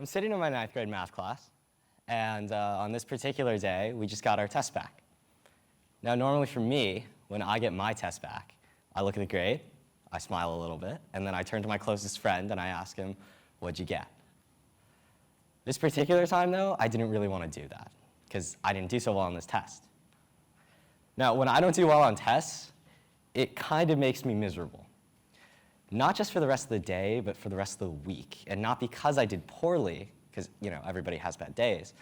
I'm sitting in my 9th grade math class, and on this particular day, we just got our test back. Now, normally for me, when I get my test back, I look at the grade, I smile a little bit, and then I turn to my closest friend and I ask him, "What'd you get?" This particular time, though, I didn't really want to do that, because I didn't do so well on this test. Now, when I don't do well on tests, it kind of makes me miserable. Not just for the rest of the day, but for the rest of the week. And not because I did poorly, because everybody has bad days,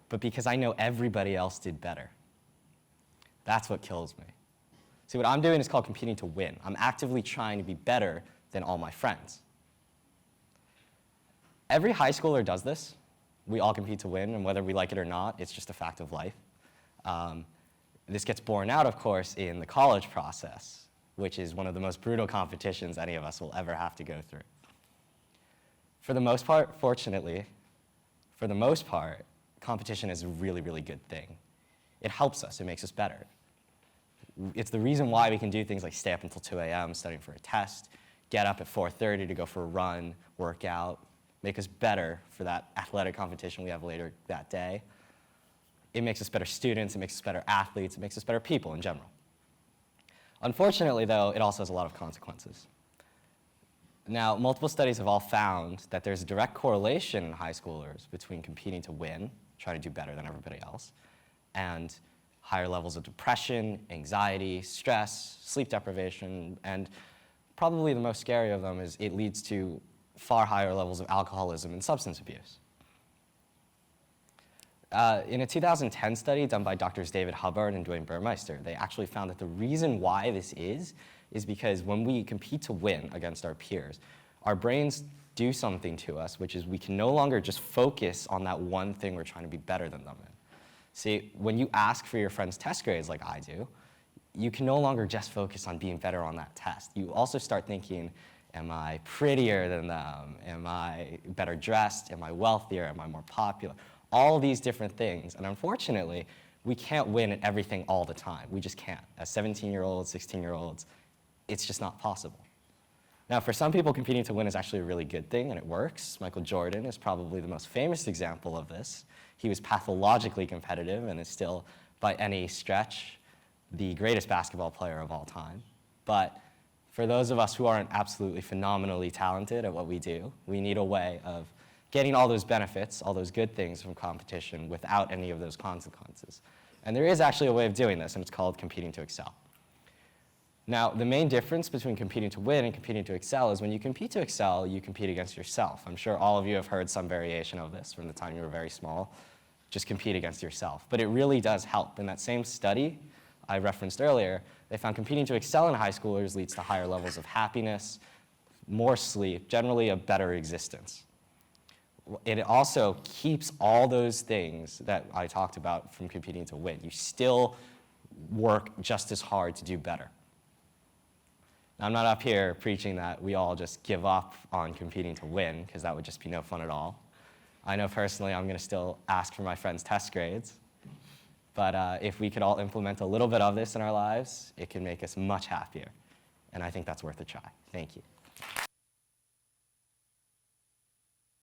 but because I know everybody else did better. That's what kills me. See, what I'm doing is called competing to win. I'm actively trying to be better than all my friends. Every high schooler does this. We all compete to win, and whether we like it or not, it's just a fact of life. This gets borne out, of course, in the college process, which is one of the most brutal competitions any of us will ever have to go through. For the most part, fortunately, competition is a really, really good thing. It helps us, it makes us better. It's the reason why we can do things like stay up until 2 a.m. studying for a test, get up at 4:30 to go for a run, work out, make us better for that athletic competition we have later that day. It makes us better students, it makes us better athletes, it makes us better people in general. Unfortunately, though, it also has a lot of consequences. Now, multiple studies have all found that there's a direct correlation in high schoolers between competing to win, trying to do better than everybody else, and higher levels of depression, anxiety, stress, sleep deprivation, and probably the most scary of them is it leads to far higher levels of alcoholism and substance abuse. In a 2010 study done by Drs. David Hubbard and Dwayne Burmeister, they actually found that the reason why this is because when we compete to win against our peers, our brains do something to us, which is we can no longer just focus on that one thing we're trying to be better than them in. See, when you ask for your friend's test grades like I do, you can no longer just focus on being better on that test. You also start thinking, am I prettier than them? Am I better dressed? Am I wealthier? Am I more popular? All these different things. And unfortunately, we can't win at everything all the time. We just can't. As 17-year-olds, 16-year-olds, it's just not possible. Now, for some people, competing to win is actually a really good thing, and it works. Michael Jordan is probably the most famous example of this. He was pathologically competitive and is still, by any stretch, the greatest basketball player of all time. But for those of us who aren't absolutely phenomenally talented at what we do, we need a way of getting all those benefits, all those good things from competition without any of those consequences. And there is actually a way of doing this, and it's called competing to excel. Now, the main difference between competing to win and competing to excel is when you compete to excel, you compete against yourself. I'm sure all of you have heard some variation of this from the time you were very small. Just compete against yourself. But it really does help. In that same study I referenced earlier, they found competing to excel in high schoolers leads to higher levels of happiness, more sleep, generally a better existence. It also keeps all those things that I talked about from competing to win. You still work just as hard to do better. Now, I'm not up here preaching that we all just give up on competing to win, because that would just be no fun at all. I know personally I'm going to still ask for my friends' test grades, but if we could all implement a little bit of this in our lives, it could make us much happier, and I think that's worth a try. Thank you.